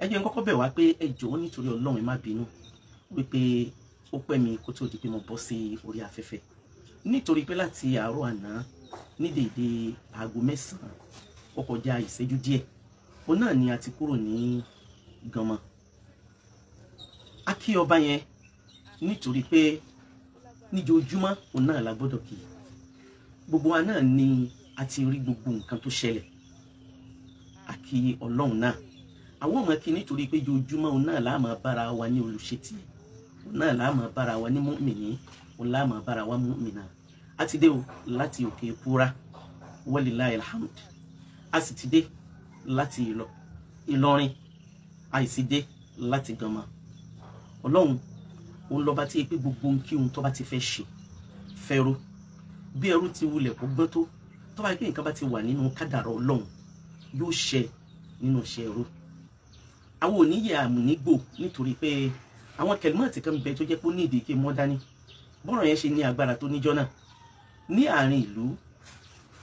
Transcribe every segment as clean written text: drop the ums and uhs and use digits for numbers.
ẹ jẹ́ n kọ́kọ́ bẹ̀ wá pé ẹ jọ̀ọ́ nítorí Ọlọ́run ẹ má bínú wípé ó pẹ́ mi kó tó di pé mo bọ́ sí orí afẹ́fẹ́ nítorí pé láti àárọ̀ àná ní dédé aago 9 ó kọjá ìṣẹ́jú díẹ̀ òun náà ni a ti kúrò ní Ganmọ. A kí ọba yẹn nítorí pé níjojúmọ́ òun náà la gbọ́dọ̀ kí gbogbo wa náà ni a ti rí gbogbo nǹkan tó ṣẹlẹ̀ a kí Ọlọ́run náà àwọn ọmọ kí nítorí pé jojúmọ́ òun náà la máa bára wa ní olùṣètì òun náà la máa bára wa ní mùmínì òun la máa bára wa mùmínà a ti dé o láti òkè púra walilahi alhamd a sì ti dé láti Ìlọrin a sì dé láti Ganmọ. Ọlọ́run òun lọ́ba tí pé gbogbo ohun tó bá ti fẹ́ ṣe fẹ́rú bí ẹrú ti wulẹ̀ kó gbọ́n tó bá pé nǹkan bá ti wà nínú kádàrá Ọlọ́run yóò ṣẹ nínú iṣẹ́ ẹrú. Àwọn oníyẹ àmúnigbò nítorí pé àwọn kẹlímọ̀tì kan bẹ tó jẹ́ pé ó ní ìdíkè mọ́ dání bọ́rọ̀ yẹn ṣe ní agbára tó níjọ́ náà ní àárín ìlú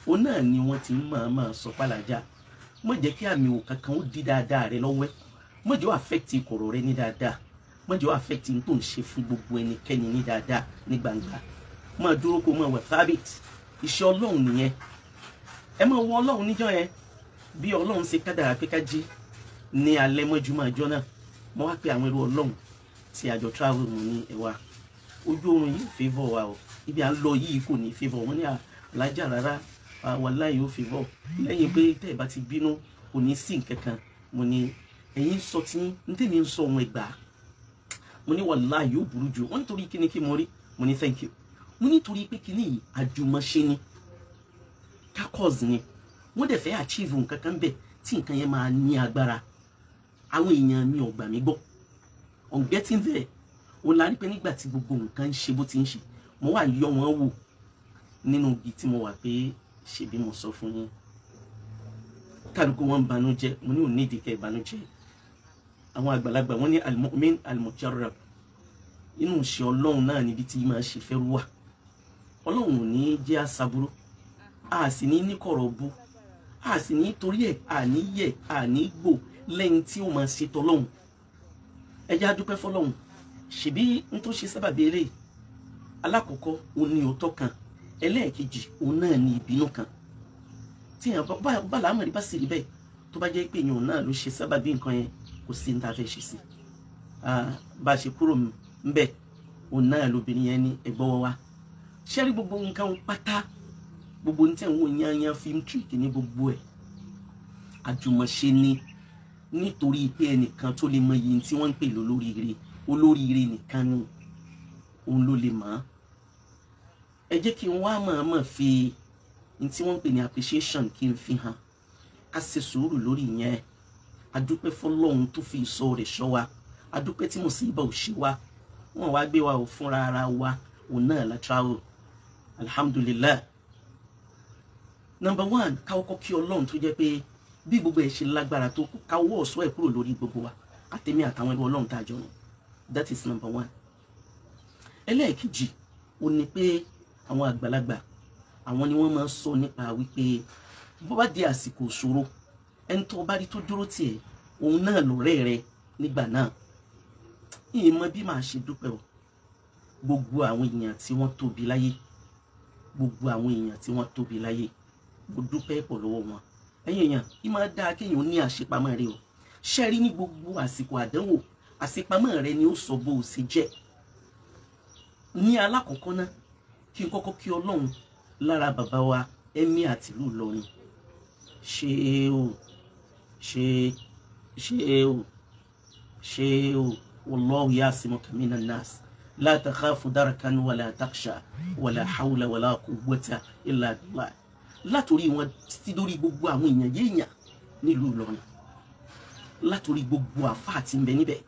òun náà ni wọ́n ti máa sọ pàlàjà mọ̀ jẹ́ kí àmì ò kankan ó di dáadáa rẹ lọ́wọ́ ẹ̀ mọ̀ jẹ́ ó affect ìkọ̀rọ̀ rẹ ní dáadáa mọ̀ jẹ́ ó affect ní tó ń ṣe fún gbogbo ẹnikẹ́ni ní dáadáa ní gbangba máa dúró kó máa wẹ̀ fábít iṣẹ́ Ọlọ́run nìyẹn ẹ máa wọ Ọlọ́run níjọ́ yẹn bí Ọlọ́run ṣe kádàrá pé ká jí ní alẹ́ mọ́júmọ́ ọjọ́ náà mo wá pé àwọn ẹrú Ọlọ́run tí àjọ travel mu ní ẹwà ojú oorun yìí favour wa o ibi à ń lọ yìí kò ní favour wọn ní alájà rárá wàláhì ó favour lẹ́yìn pé tẹ́ ẹ bá ti bínú kò ní sí nǹkan kan mo ní ẹ̀yin sọ tí ní tèmi ń sọ ohun ẹgbà mo ní wàláhì ó burú jù wọ́n nítorí kíni kí mo rí mo ní thank you mo nítorí pé kíní yìí àjùmọ̀ṣe ni kakọ́s ni wọ́n dẹ̀ fẹ́ achieve nǹkan kan bẹ́ẹ̀ tí nǹkan yẹn máa ní agbára àwọn èèyàn mi ò gbà mí gbọ́ on getting there ó la rí pé nígbà tí gbogbo nǹkan ń ṣe bó ti ń ṣe mo wà yọ wọn wò nínú ibi tí mo wà pé ṣe bí mo sọ fún yín kálukú wọn banújẹ́ mo ní ò ní ìdíkẹ́ ìbànújẹ́ àwọn àgbàlagbà wọn ní al-mu'min al-mujarrab inú ṣe Ọlọ́run náà níbi tí máa ṣe fẹ́ wà Ọlọ́run ò ní jẹ́ àṣàbúrú a sì ní níkọ̀rọ̀ bú a sì ní torí ẹ̀ àní yẹ̀ àní gbò lẹ́yìn tí ó máa ṣe tọ́lọ́run ẹ jẹ́ a dúpẹ́ fọ́lọ́run ṣebí n tó ṣe sábàbí eléyìí alákọ̀ọ́kọ́ òun ni òótọ́ kan ẹlẹ́ẹ̀kejì òun náà ni ìbínú kan tí èèyàn bá láàmúrí bá sì rí bẹ́ẹ̀ tó bá jẹ́ pé èèyàn náà ló ṣe sábàbí nǹkan yẹn kò sí ní ta fẹ́ ṣe sí bá a ṣe kúrò ńbẹ̀ òun náà lóbìnrin yẹn ní ẹ̀gbọ́n wa ṣẹ́rí gbogbo nǹkan pátá gbogbo ní tẹ̀ ń wò yányán fíìmù tírìkì ní gbogbo ẹ̀ àjùmọ̀ṣe ni nítorí pé ẹnìkan tó lè mọ iye tí wọ́n ń pè olóríire nìkan ni òun ló lè mọ̀ ẹ jẹ́ kí n wá mọ̀ọ́mọ̀ fi ní tí wọ́n ń pè ní appreciation kí n fi hàn ká ṣe sùúrù lórí yẹn adúpẹ́ fọlọ́run tó fi ìṣọ́ rẹ̀ ṣọ́ wa adúpẹ́ tí mo sì bá ò ṣe wa wọ́n wá gbé wa ò fúnra ara wa òun náà la travel alhamdulillah. Number 1 káwọ́kọ́ kí Ọlọ́run tó jẹ́ pé bí gbogbo ẹ̀ ṣe lágbára tó káwọ́ ọ̀ṣọ́ ẹ̀ kúrò lórí gbogbo wa àtẹ̀mí àtàwọn ẹrú Ọlọ́run tá a jọ rìn that is number 1. ẹlẹ́ẹ̀kejì ó ní pé àwọn àgbàlagbà àwọn ni wọ́n máa ń sọ nípa wípé bó bá di àsìkò ìṣòro ẹni tó bá rí tó dúró tiẹ̀ òun náà lọ̀rẹ́ rẹ nígbà náà ìyẹn mọ bí màá ṣe dúpẹ́ o gbogbo àwọn èèyàn tí wọ́n tóbi láyé gbogbo àwọn èèyàn tí wọ́n tóbi láyé mo dúpẹ́ pọ̀ lọ́wọ́ wọn ẹ̀yin èèyàn kí máa dáa kéèyàn ní àṣepamọ́ rẹ o ṣe rí ní gbogbo àsìkò àdánwò àṣepamọ́ rẹ ni ó sọ bó o ṣe jẹ́ ní alákọ̀ọ́kọ́ náà kí n kọ́kọ́ kí Ọlọ́run lára bàbá wa ẹ̀mí àti ìlú Ìlọrin ṣe o wallahu ya'simuka minan nas la takhafu darakan wala taksha wala hawla wala quwwata illa billah látòrí wọn títí lórí gbogbo àwọn èèyàn yéèyàn nílùú Ìlọrin látòrí gbogbo àfáà tí ń bẹ níbẹ̀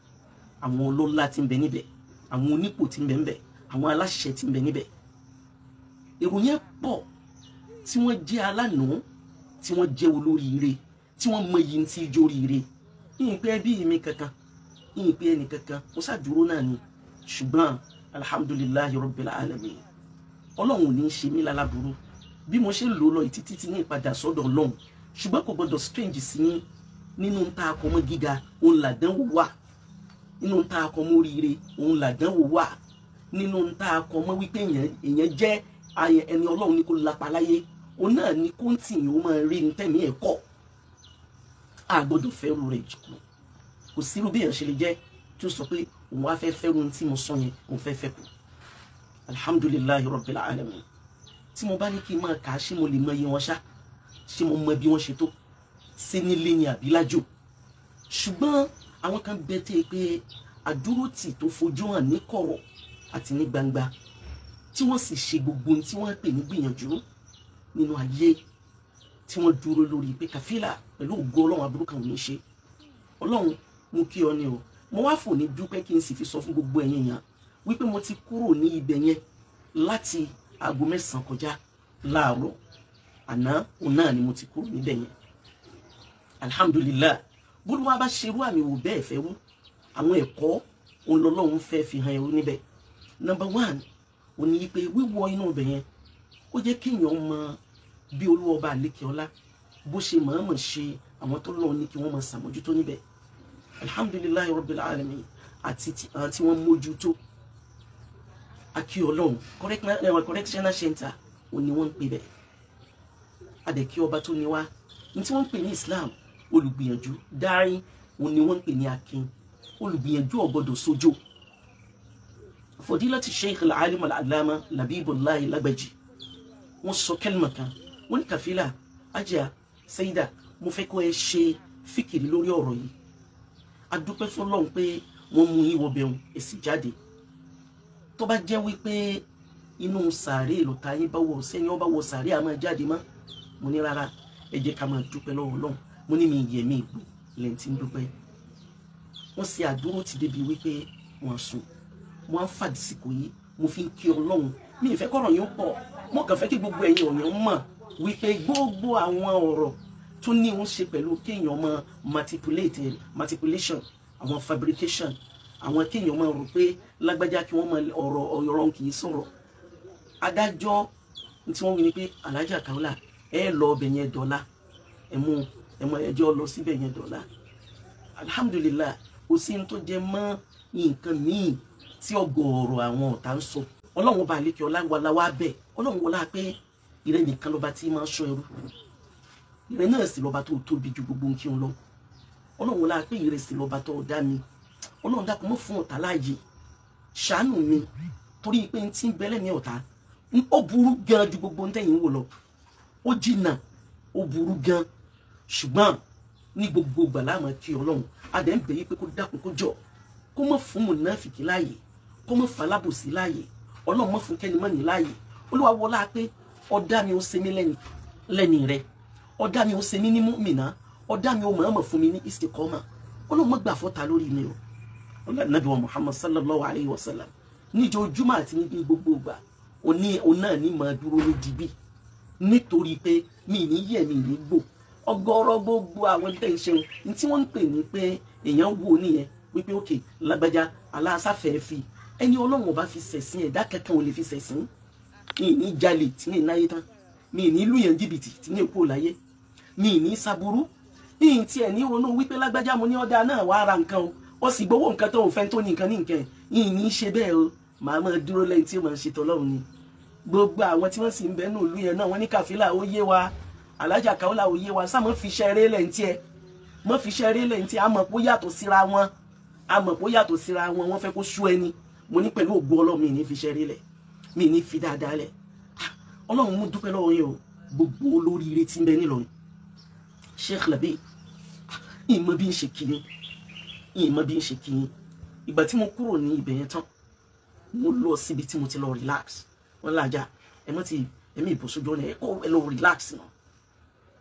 àwọn ọlọ́lá tí ń bẹ níbẹ̀ àwọn onípò tí ń bẹ níbẹ̀ àwọn aláṣẹ tí ń bẹ níbẹ̀ èrò yẹn pọ̀ tí wọ́n jẹ́ alánàá tí wọ́n jẹ́ olóríire tí wọ́n mọ iyì tí ijó ríire yìí pé bí mi kankan yìí pé ẹnì kankan mo ṣàdúró náà ni ṣùgbọ́n alhamdulillahi rabbil alamin Ọlọ́run ní í ṣe mí lálábùrú bí mo ṣe ń lò lọ títí ní ìpadà sọ́dọ̀ Ọlọ́run ṣùgbọ́n kò gbọdọ̀ strange sí ní nínú ń ta akọmọ gíga òun làdánwò wà, nínú ń ta akọmọ oríire òun làdánwò wà, nínú ń ta akọmọ wípé èèyàn jẹ́ ẹni Ọlọ́run ní kó lápá láyé òun náà ní kó ń tì yín ó máa rí ní tẹ̀mí ẹ̀kọ́. A gbọ́dọ̀ fẹ́rù rẹ̀ jù kò sí irú bí èèyàn ṣe lè jẹ́ tí ó sọ pé òun wá fẹ́ fẹ́rù tí mo sọ yẹn òun fẹ́ fẹ́ kù. Alhamdulillahi rabbil alamin. Tí mo bá ní kí n máa kà á ṣé mo lè mọ iye wọn ṣá, ṣé mo mọ bí wọ́n ṣe tó, ṣé nílé ni àbí lájò. Ṣùgbọ́n àwọn kan bẹ tẹ́ pé àdúrótì tó fojú hàn ní kọ̀rọ̀ àti ní gbangba tí wọ́n sì ṣe gbogbo ohun tí wọ́n pè ní gbìyànjú nínú ayé, tí wọ́n dúró lórí pé kàfílà pẹ̀lú ògo Ọlọ́run aburú kan ò ní ṣe. Ọlọ́run mú kí ọ ní o, mo wá fò ní dúpẹ́ kí n sì fi sọ fún gbogbo ẹ̀yin èèyàn wípé mo ti kúrò ní ibẹ̀ yẹn láti aago 9 kọjá láàárọ̀ àná òun náà ni mo ti kúrò níbẹ̀ yẹn. Alhamdulillah, bólú wa bá ṣerú àmì wò bẹ́ẹ̀ fẹ́ wú àwọn ẹ̀kọ́ òun lọ́lọ́run fẹ́ fi hàn ẹrú níbẹ̀. Number 1 ó ní pé wíwọ inú ibẹ̀ yẹn ó jẹ́ kéèyàn mọ bí Olúwa Ọba àlékè ọlá bó ṣe mọ̀ọ́mọ̀ ṣe àwọn tó lọ́wọ́ ní kí wọ́n máa ṣàmójútó níbẹ̀. Alhamdulillahi rabbil alamin àti tí wọ́n mójútó akí Ọlọ́run correctional center ó ní wọ́n ń pè bẹ́ẹ̀. Adẹ̀kí ọba tó ní wá ní tí wọ́n ń pè ní Islam olùgbìyànjú dárí ó ní wọ́n ń pè ní akin olùgbìyànjú ọ̀gbọ́dọ̀ sójó. Fadilati Sheikh al-Alim al-Allama Labibullahi Lagbaji wọ́n sọ kẹ́lìmọ̀ kan wọ́n ní kàfílà ajá Saida mo fẹ́ kó ẹ ṣe fíkìrì lórí ọ̀rọ̀ yìí. A dúpẹ́ fún Ọlọ́run pé wọ́n mú yín wọbẹ̀ òun èsì jáde. Tó bá jẹ́ wípé inú sàárè lọ́ta yín bá wọ̀ sẹ́ni wọ́n bá wọ sàárè a máa jáde mọ́, mo ní rárá ẹ jẹ́ ká máa dúpẹ́ lọ́wọ́ Ọlọ́run. Mo ní mi yẹ̀ mí ìgbò lẹ́yìn tí ń dúpẹ́. Wọ́n ṣe àdúró ti débi wípé wọ́n sùn wọ́n á fàdísìkò yìí mo fi ń kí Ọlọ́run. Mi ìfẹ́ kọ́rọ̀ yín pọ̀, mo kàn fẹ́ kí gbogbo ẹ̀yin ọ̀yàn mọ̀ wípé gbogbo àwọn ọ̀rọ̀ tó ní wọ́n ṣe pẹ̀lú kéèyàn mọ manipulation àwọn fabrication àwọn kéèyàn mọ rò pé lágbájá kí wọ́n mọ ọ̀rọ̀ kì í sọ̀rọ̀. Adájọ́ tí wọ́n wí ni pé Alhaja Kaola ẹ lọ ọbẹ̀ yẹn dọ́là ẹmú ẹjọ́ lọ síbẹ̀ yẹn dọ́là. Alhamdulillah kò sí ní tó jẹ mọ́ nǹkan míì tí ọgọ́rọ̀ àwọn ọ̀tá ń sọ. Ọlọ́run Ọba àlékè ọlá wàlá wá bẹ̀ Ọlọ́run wọlá pé ìrẹ́ nìkan lọ́ba tí máa ń ṣọ́ ẹrú, ìrẹ́ náà sì lọ́ba tó tóbi ju gbogbo nǹkan lọ. Ọlọ́run wọlá pé ìrẹ́ sì lọ́ba tó dá mi. Ọlọ́run dákun mọ́ fún ọ̀tá láàyè, ṣàánú mi torí pé n tí ń bẹ́lẹ̀ ní ọ̀tá ó burú gan ju gbogbo ń tẹ̀yìn wò lọ, ó jìnnà ó burú gan. Ṣùgbọ́n ní gbogbo ìgbà la máa kí Ọlọ́run adẹ̀ ń bẹ̀ yí pé kó dákun kó jọ kó mọ́ fún mùnáfìkí láàyè, kó mọ́ fún alábòsí láàyè, Ọlọ́run mọ́ fún kẹ́ni mọ́ ní láàyè. Olúwa wọlá pé ọ̀dá mi ó ṣe mí lẹ́ni rẹ̀, ọ̀dá mi ó ṣe mí ní mùmínà, ọ̀dá mi ó mọ̀ọ́mọ̀ fún mi ní istiqama. Ọlọ́run mọ́ gbà fọ́ta lórí mi o. Nabi wa Muhammad sallallahu alayhi wa sallam níjojúmọ́ àti ní gbogbo ìgbà òun náà ní máa dúró ní dìbì nítorí pé mi ní yẹ̀ mi ní gbò ọgọ́rọ̀ gbogbo àwọn tẹ́ ń ṣeun ní tí wọ́n ń pè ní pé èèyàn wo nìyẹn wípé òkè lágbájá aláṣàfẹ́ fi ẹni Ọlọ́run ọba fi ṣẹ̀sìn ẹ̀dá kankan ò lè fi ṣẹ̀sìn. Mi ní jalè tí ní náyé tán, mi ní lùyàn jìbìtì tí ní èkó láyé, mi ní saburú, mi tí ẹ̀ ní ronú wípé lágbájá mo ní ọ̀dà náà wá ra nǹkan o ó sì gbowó nǹkan tó ń fẹ́ tó ní nǹkan ní nǹkan yìí ní í ṣe bẹ́ẹ̀ o. Màá máa dúró lẹ́yìn tí ó máa ń ṣe tọ́lọ́run ni. Gbogbo àwọn tí wọ́n sì ń bẹ nínú ìlú yẹn náà wọ́n ní kàfílà ó yé wa, Alhaja Kaola ó yé wa, sáà mọ́ fi iṣẹ́ eré lẹ́yìn tí ẹ mọ́ fi iṣẹ́ eré lẹ́yìn tí a mọ̀ pé ó yàtọ̀ síra wọn, a mọ̀ pé ó yàtọ̀ síra wọn, wọ́n fẹ́ kó sú ẹni. Mo ní pẹ̀lú ògo Ọlọ́run mi ní fi iṣẹ́ eré lẹ̀, mi ní fi dáadáa lẹ̀. Ọlọ́run mú dúpẹ́ lọ́wọ́ yín o gbogbo olóríire tí ń bẹ nílọrin. Sheikh Labi ìmọ̀ bí ń ṣe kíni ìmọ̀ bí ń ṣe kíni. Ìgbà tí mo kúrò ní ibẹ̀ yẹn tán mo lọ síbi tí mo ti lọ relax. Wọ́n lájà ẹ̀mí ìbòsójú ọ̀nà ẹ̀kọ́ ẹ lọ relax náà.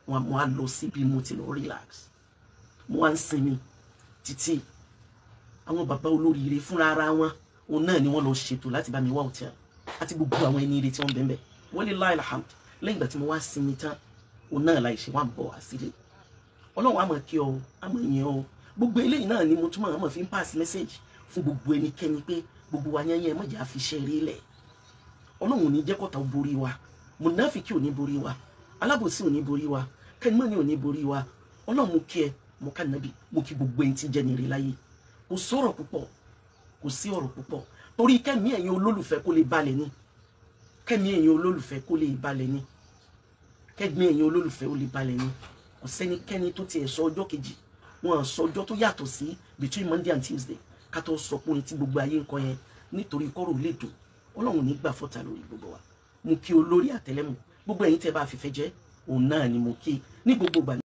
Mo á lọ síbi mo ti lọ relax. Mo wá ń sinmi títí àwọn bàbá olóríire fúnra ara wọn òun náà ni wọ́n lọ ṣètò láti bá mi wá hòtẹ́ẹ̀lì àti gbogbo àwọn ẹni ire tí wọ́n bẹ̀ẹ̀ wọ́n lè láì làhàm lẹ́yìn ìgbà tí mo wá sinmi tán òun náà láì ṣe wá ń bọ̀ wá sílé. Ọlọ́run á máa kí ọ á máa yìn ọ gbogbo eléyìí náà ni mo tún máa fi ń pass message fún gbogbo ẹnikẹ́ni pé gbogbo wa yẹn mọ̀jà fi ṣe eré lẹ̀. Ọlọ́run ò ní jẹ́ kọ́ta borí wa, mùnáfíkí ò ní borí wa, alábòsí ò ní borí wa, kẹ́nìmọ́ni ò ní borí wa. Ọlọ́run mú kí ẹ mo ká nàbì mo kí gbogbo ẹni tí jẹ́ ní ire láyé kò sọ̀rọ̀ púpọ̀ kò sí ọ̀rọ̀ púpọ̀ torí kẹ́mi ẹ̀yin olólùfẹ́ kó lè balẹ̀ ni kẹ́mi ẹ̀yin olólùfẹ́ kó lè balẹ̀ ni kẹ́mi ẹ̀yin olólùfẹ́ ó lè balẹ̀ ni kò sẹ́nikẹ́ni tó tiẹ̀ sọ ọjọ́ kejì wọn sọ ọjọ́ tó yàtọ̀ sí between Monday and Tuesday ká tó sọ pé orin tí gbogbo ayé ń kọ yẹn nítorí kọ́rọ̀ lè dùn Ọlọ́run nígbà fọ́ta lórí gbogbo wa mo kí olórí àtẹlẹ́mù gbogbo ẹ̀yin tẹ́ bá fìfẹ́ jẹ́ òun náà ni mo kí ní gbogbo gbà.